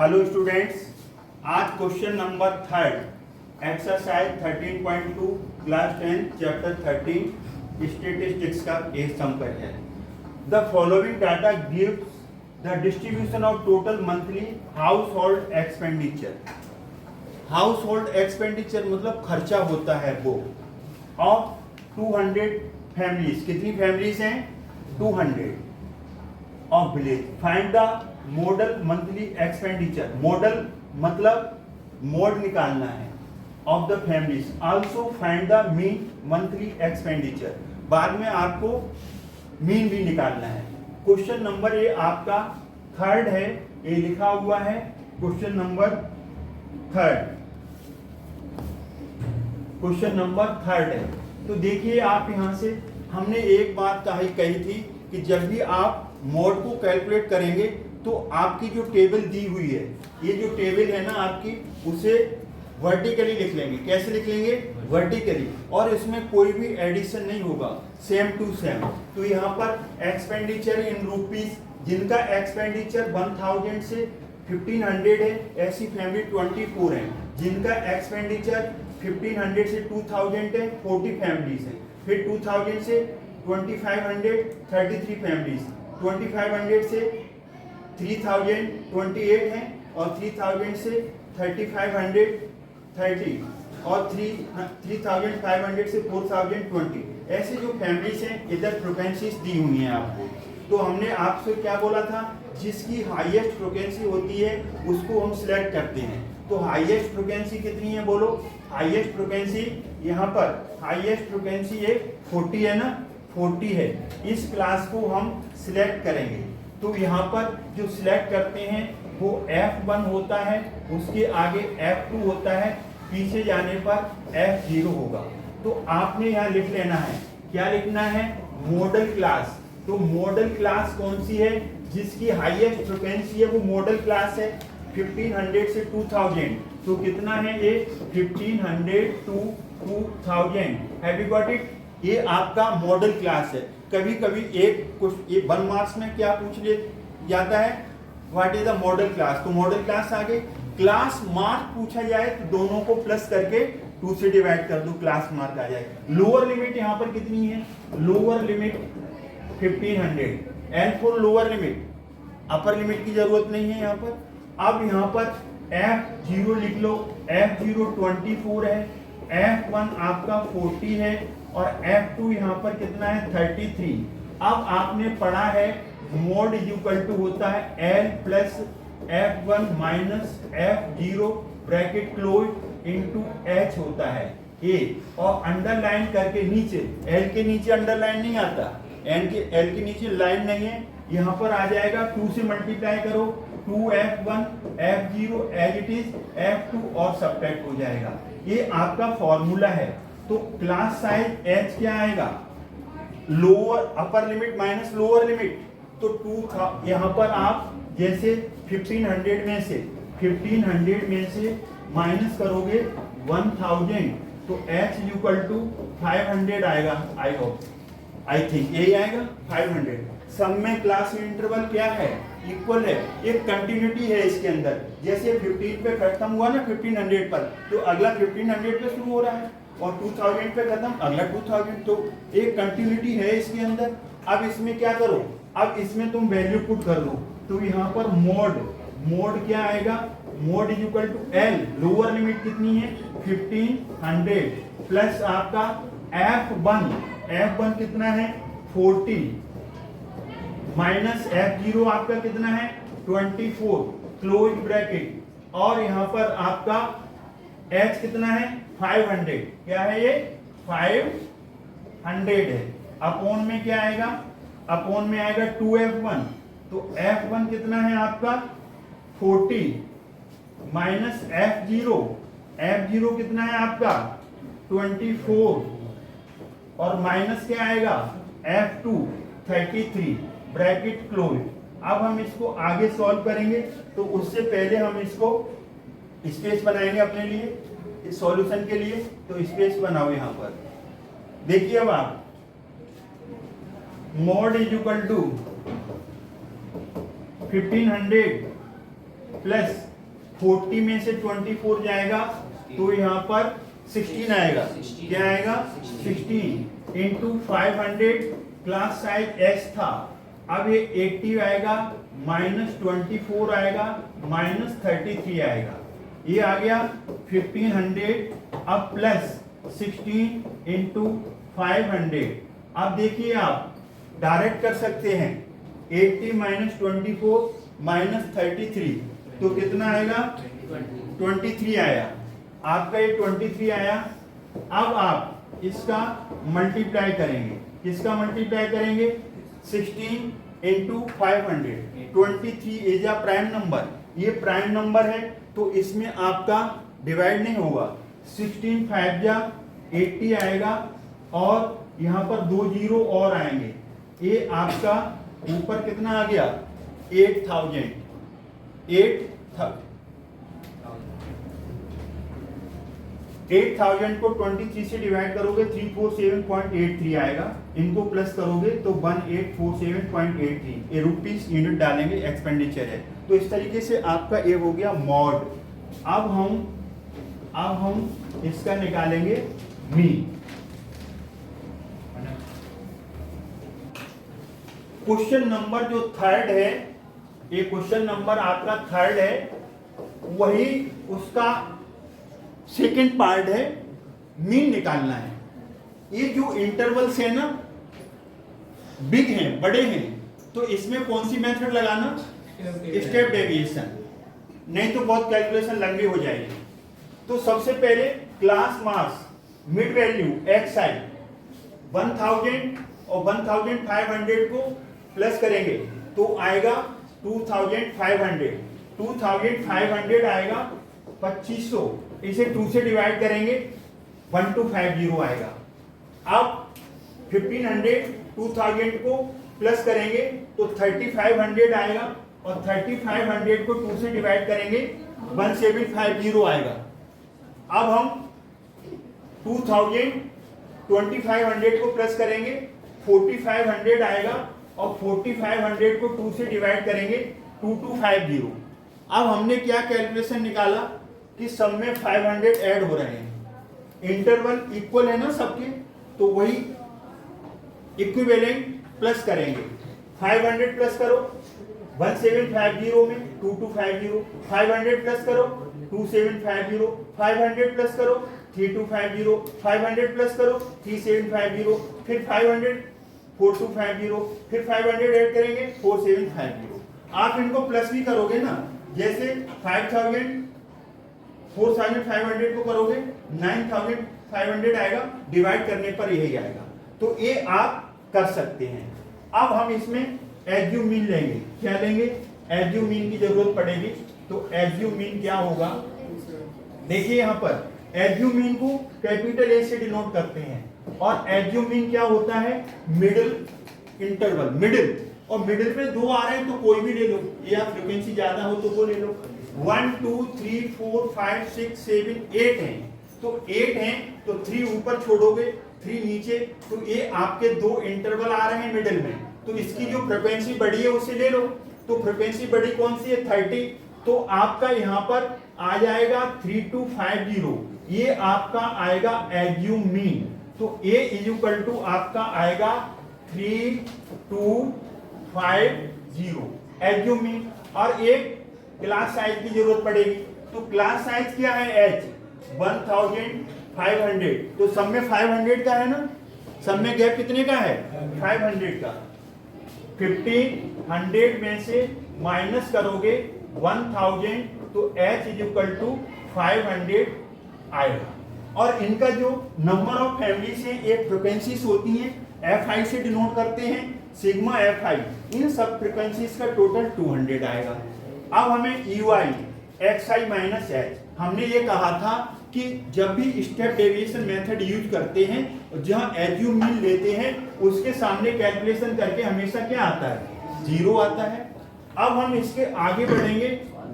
Hello students, आज question number third exercise 13.2 class 10 chapter 13 statistics का एक सम पर है। The following data gives the distribution of total monthly house hold expenditure. House hold expenditure मतलब खर्चा होता है वो ऑफ 200 फैमिलीज। कितनी फैमिलीज हैं? 200 of village. Find the model monthly expenditure. Model मतलब मोड निकालना है of the families. Also find the mean monthly expenditure. बाद में आपको मीन भी निकालना है। क्वेश्चन नंबर ये आपका थर्ड है, ये लिखा हुआ है question number third. Question number third है तो देखिए आप यहां से हमने एक बात कही थी कि जब भी आप मोड को कैलकुलेट करेंगे तो आपकी जो टेबल दी हुई है, ये जो टेबल है ना आपकी, उसे वर्टिकली लिख लेंगे। कैसे लिख लेंगे? वर्टिकली। और इसमें कोई भी एडिशन नहीं होगा, सेम टू सेम। तो यहाँ पर एक्सपेंडिचर इन रुपीस, जिनका एक्सपेंडिचर 1000 से 1500 है, ऐसी फैमिली 24 है। जिनका एक्सपेंडिचर 1500 से 2000 है, 40 फैमिलीज है। फिर 2000 से 2500 33 फैमिलीज, 2500 से 3000 28 है, और 3000 से 3500 30, और 3500 से 4000 20। ऐसे जो फैमिलीज हैं इधर फ्रिक्वेंसीज दी हुई हैं आपको। तो हमने आपसे क्या बोला था, जिसकी हाईएस्ट फ्रिक्वेंसी होती है उसको हम सिलेक्ट करते हैं। तो हाईएस्ट फ्रिक्वेंसी कितनी है बोलो? हाईएस्ट फ्रिक्वेंसी यहाँ पर हाईएस्ट फ्रिक्वेंसी ये 40 है ना, 40 है। इस क्लास को हम सिलेक्ट करेंगे। तो यहाँ पर जो सिलेक्ट करते हैं वो F1 होता है, उसके आगे F2 होता है, पीछे जाने पर F0 होगा। तो आपने यहाँ लिख लेना है, क्या लिखना है? Model class. तो मॉडल क्लास कौन सी है? जिसकी हाईएस्ट फ्रिक्वेंसी है वो मॉडल क्लास है 1500 से 2000। तो कितना है ये? 1500 to 2000। Have you got it? ये आपका मॉडल क्लास है। कभी कभी एक कुछ ये 1 मार्क्स में क्या पूछ ले जाता है, what is the model class. तो मॉडल क्लास आगे क्लास मार्क पूछा जाए तो दोनों को प्लस करके 2 से डिवाइड कर दो, क्लास मार्क आ जाए। लोअर लिमिट यहाँ पर कितनी है? Lower limit 1500। And for lower limit, upper limit की जरूरत नहीं है यहाँ पर। अब यहाँ पर F0 लिख लो। F0 24 है, F1 आपका 40 है, और F2 यहाँ पर कितना है? 33। अब आपने पढ़ा है मोड इज इक्वल टू होता है L plus F1 minus F0 bracket close into H होता है A, और अंडरलाइन करके नीचे, L के नीचे अंडरलाइन नहीं आता, L के नीचे लाइन नहीं है, यहाँ पर आ जाएगा 2 से मल्टीप्लाई करो, 2F1 F0 as it is F2 और सब्ट्रैक्ट हो जाएगा। ये आपका फॉर्मूला है। तो क्लास साइज H क्या आएगा? Lower upper limit minus lower limit. तो 2 यहाँ पर आप जैसे 1500 में से माइनस करोगे 1000, तो H इक्वल टू 500 आएगा। आई थिंक यही आएगा 500। सम में क्लास इंटरवल क्या है? इक्वल है। एक कंटिन्यूटी है इसके अंदर। जैसे 15 पे खत्म हुआ ना 1500 पर, तो अगला 1500 पे शुरू हो रहा है, और 2000 पे खत्म, अगला 2000। तो एक कंटिन्यूटी है इसके अंदर। अब इसमें क्या करो, अब इसमें तुम वैल्यू पुट कर लो। तो यहाँ पर मोड क्या आएगा? Mode is equal to L, lower limit कितनी है? 1500 प्लस आपका F1 कितना है? 40 माइनस F0 आपका कितना है? 24 क्लोज ब्रैकेट, और यहाँ पर आपका H कितना है? 500। क्या है ये? 500 है। अपॉन में क्या आएगा? अपॉन में आएगा 2F1। तो F1 कितना है आपका? 40 माइनस F0 कितना है आपका? 24, और माइनस क्या आएगा? F2 33 bracket close. अब हम इसको आगे सॉल्व करेंगे, तो उससे पहले हम इसको स्पेस बनाएंगे अपने लिए, इस सॉल्यूशन के लिए। तो स्पेस बनाओ यहाँ पर। देखिए अब आप mode is equal to 1500 plus 40 में से 24 जाएगा तो यहाँ पर 16 आएगा। क्या आएगा? 16 इंटू 500, क्लास साइज एस था, अब ये 80 आएगा, माइनस 24 आएगा, माइनस 33 आएगा, ये आ गया 1500। अब प्लस 16 इंटू 500। अब देखिए आप डायरेक्ट कर सकते हैं, 80 माइनस 24 माइनस 33 तो कितना आएगा? 23 आया। आपका ये 23 आया। अब आप इसका मल्टीप्लाई करेंगे। किसका मल्टीप्लाई करेंगे? 16 into 500। 23 is a prime number, ये प्राइम नंबर है तो इसमें आपका डिवाइड नहीं होगा। 16 5 जा 80 आएगा और यहाँ पर 2 जीरो और आएंगे। ये आपका ऊपर कितना आ गया? 8000 को 23 से डिवाइड करोगे 347.83 आएगा। इनको प्लस करोगे तो 1847.83। ये रुपीस यूनिट डालेंगे, एक्सपेंडिचर है। तो इस तरीके से आपका ये हो गया मॉड। अब हम इसका निकालेंगे मीन। क्वेश्चन नंबर जो थर्ड है, ये क्वेश्चन नंबर आपका थर्ड है, वही उसका सेकंड पार्ट है, मीन निकालना है। ये जो इंटरवल्स है ना, बिग हैं, बड़े हैं, तो इसमें कौन सी मेथड लगाना? स्टेप डेविएशन, नहीं तो बहुत कैलकुलेशन लंबी हो जाएगी। तो सबसे पहले क्लास मास मिड वैल्यू एक्स आई 1000 और 1500 को प्लस करेंगे तो आएगा 2500। 2500 आएगा 2500, इसे 2 से डिवाइड करेंगे 1250 आएगा। अब 1500 2000 को प्लस करेंगे तो 3500 आएगा और 3500 को 2 से डिवाइड करेंगे 1750 आएगा। अब हम 2500 को प्लस करेंगे 4500 आएगा और 4500 को 2 से डिवाइड करेंगे 2250। अब हमने क्या कैलकुलेशन निकाला कि सब में 500 ऐड हो रहे हैं, इंटरवल इक्वल है ना सबके, तो वही इक्विवेलेंट प्लस करेंगे। 500 प्लस करो 1750 में 2250, 500 प्लस करो 2750, 500 प्लस करो 3250, 500 प्लस करो 3750, फिर 500 4250, फिर 500 ऐड करेंगे 4750। आप इनको प्लस भी करोगे ना, जैसे 5000 4500 को करोगे 9500 आएगा, डिवाइड करने पर यही आएगा। तो ये आप कर सकते हैं। अब हम इसमें एज्यू मीन लेंगे। क्या लेंगे? एज्यू मीन की जरूरत पड़ेगी। तो एज्यू मीन क्या होगा? देखिए यहाँ पर एज्यू मीन को कैपिटल ए से डिनोट करते हैं और एज्यू मीन क्या होता है? मिडिल इंटरवल, मिडिल, और मिडिल में 2 आ रहे हैं तो कोई भी ले लो, या फ्रीक्वेंसी ज्यादा हो तो वो ले लो। 1 2 3 4 5 6 7 8 हैं, तो 8 हैं तो 3 ऊपर छोड़ोगे 3 नीचे, तो ये आपके 2 इंटरवल आ रहे हैं मिडिल में, तो इसकी जो फ्रीक्वेंसी बढ़ी है उसे ले लो। तो फ्रीक्वेंसी बढ़ी कौन सी है? 30, तो आपका यहाँ पर आ जाएगा 3250, ये आपका आएगा एज्यूम मीन। तो A इज इक्वल टू आपका आएगा 3250 एज्यूम मीन। और एक क्लास साइज की जरूरत पड़ेगी, तो क्लास साइज क्या है? H 1500, तो सब में 500 का है ना, सब में गैप कितने का है? 500 का। 1500 में से माइनस करोगे 1000 तो H इज इक्वल टू 500 आएगा। और इनका जो नंबर ऑफ फैमिली से एक फ्रिक्वेंसीज होती हैं, Fi से डिनोट करते हैं, सिग्मा Fi, इन सब फ्रिक्वेंसीज का टोटल 200 आएगा। अब हमें EY xi माइनस h, हमने ये कहा था कि जब भी स्टेप डेविएशन मेथड यूज करते हैं, जहां एज्यूम मीन लेते हैं, उसके सामने कैलकुलेशन करके हमेशा क्या आता है? 0 आता है। अब हम इसके आगे बढ़ेंगे,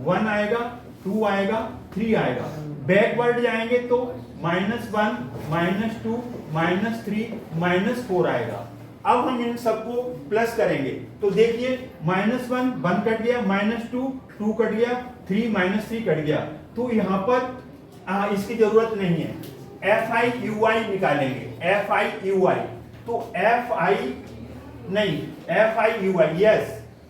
1 आएगा, 2 आएगा, 3 आएगा, बैकवर्ड जाएंगे तो -1 -2 -3 -4 आएगा। अब हम इन सबको प्लस करेंगे तो देखिए -1 1 कट गया, -2 2 कट गया, 3 -3 कट गया। तो यहाँ पर इसकी जरूरत नहीं है। FIUI निकालेंगे, FIUI। तो FIUI यस,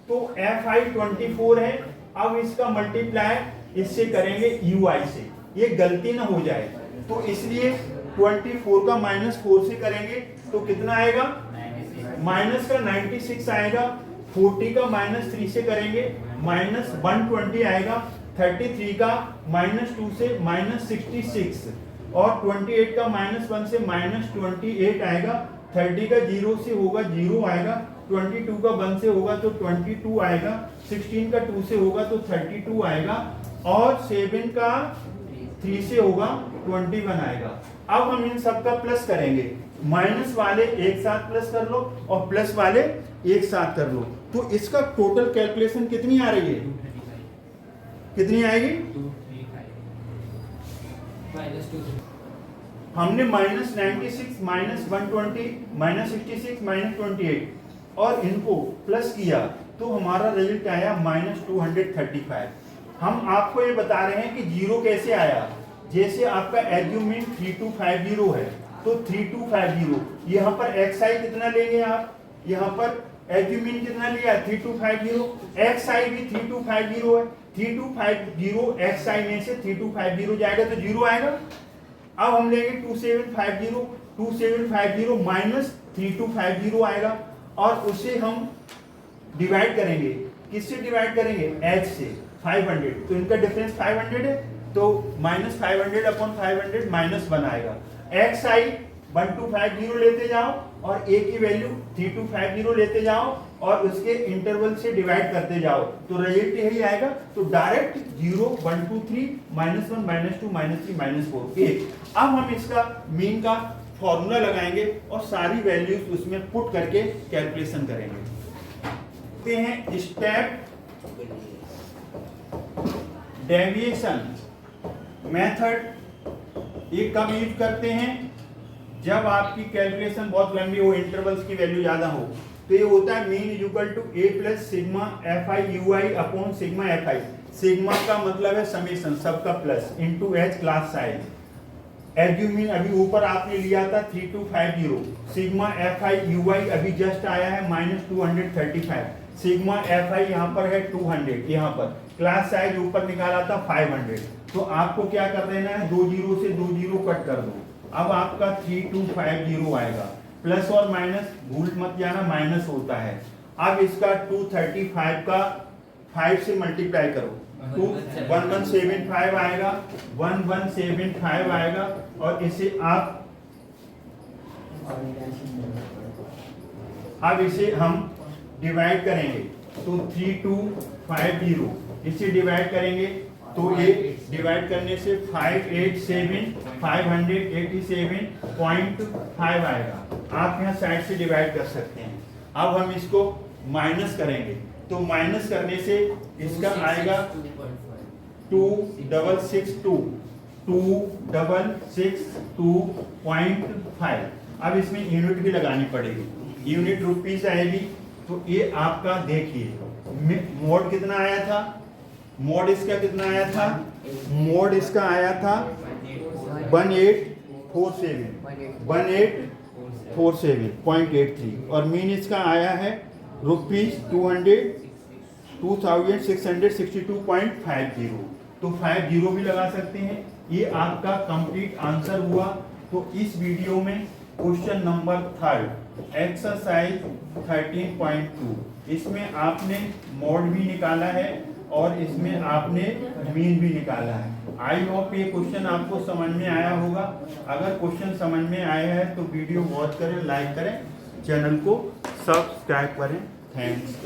तो FI 24 है। अब इसका मल्टीप्लाई इससे करेंगे UI से, ये गलती ना हो जाए, तो इसलिए 24 का -4 से करेंगे तो कितना आएगा, माइनस का 96 आएगा। 40 का -3 से करेंगे -120 आएगा। 33 का -2 से -66 और 28 का -1 से -28 आएगा। 30 का 0 से होगा 0 आएगा। 22 का 1 से होगा तो 22 आएगा। 16 का 2 से होगा तो 32 आएगा और 7 का 3 से होगा 21 आएगा। अब हम इन सब का प्लस करेंगे, माइनस वाले एक साथ प्लस कर लो और प्लस वाले एक साथ कर लो। तो इसका टोटल कैलकुलेशन कितनी आ रही है, कितनी आएगी? हमने -96 -120 -66 -28 और इनको प्लस किया तो हमारा रिजल्ट आया -235। हम आपको ये बता रहे हैं कि जीरो कैसे आया। जैसे आपका एज्यूमिन 3250 है तो 3250, यहाँ पर XI कितना लेंगे आप, यहाँ पर एज्यूमिन कितना लिया 3250, XI भी 3250 है। 3250 XI में से 3250 जाएगा तो 0 आएगा। अब हम लेंगे 2750, 2750 माइनस 3250 आएगा और उसे हम डिवाइड करेंगे, किससे डिवाइड करेंगे, H से 500, तो इनका डिफरेंस 500 है तो -500 अपॉन 500 -1 आएगा। XI 1250 लेते जाओ और A की वैल्यू 3250 लेते जाओ और उसके इंटरवल से डिवाइड करते जाओ तो रिजल्ट यही आएगा। तो डायरेक्ट 0 1 2 3 -1 -2 -3 -4 8। अब हम इसका मीन का फॉर्मूला लगाएंगे और सारी वैल्यूज उसमें पुट करके कैलकुलेशन करेंगे। ते हैं स्टेप डेविएशन मेथड। ये कब यूज करते हैं, जब आपकी कैलकुलेशन बहुत लंबी हो, इंटरवल्स की वैल्यू ज्यादा हो। तो ये होता है mean is equal to A plus sigma FIUI upon sigma FI। Sigma का मतलब है समेशन, सबका plus, into H class size. Assuming अभी ऊपर आपने लिया था 3250, सिग्मा FIUI अभी जस्ट आया है -235, सिग्मा FI यहाँ पर है 200, यहाँ पर क्लास साइज ऊपर निकाला था 500। तो आपको क्या कर देना है, 2 जीरो से 2 जीरो कट कर दो। अब आपका 3250 आएगा। प्लस और माइनस भूल मत जाना, माइनस होता है। अब इसका 235 का 5 से मल्टीप्लाई करो, 1175 आएगा, 1175 आएगा और इसे आप अब इसे हम डिवाइड करेंगे तो 3250 इसे डिवाइड करेंगे तो ये डिवाइड करने से 587.5 आएगा। आप यहाँ साइड से डिवाइड कर सकते हैं। अब हम इसको माइनस करेंगे तो माइनस करने से इसका आएगा 2662.5। अब इसमें यूनिट भी लगानी पड़ेगी, यूनिट रुपीस आएगी। तो ये आपका देखिए मोड कितना आया था, मोड इसका कितना आया था, मोड इसका आया था 1847.83 और मीन इसका आया है ₹2662.50। तो 50 भी लगा सकते हैं। ये आपका कंप्लीट आंसर हुआ। तो इस वीडियो में क्वेश्चन नंबर 3 एक्सरसाइज 13.2, इसमें आपने मोड भी निकाला है और इसमें आपने मीन भी निकाला है। आई होप ये क्वेश्चन आपको समझ में आया होगा। अगर क्वेश्चन समझ में आया है तो वीडियो वॉच करें, लाइक करें, चैनल को सब्सक्राइब करें। थैंक्स।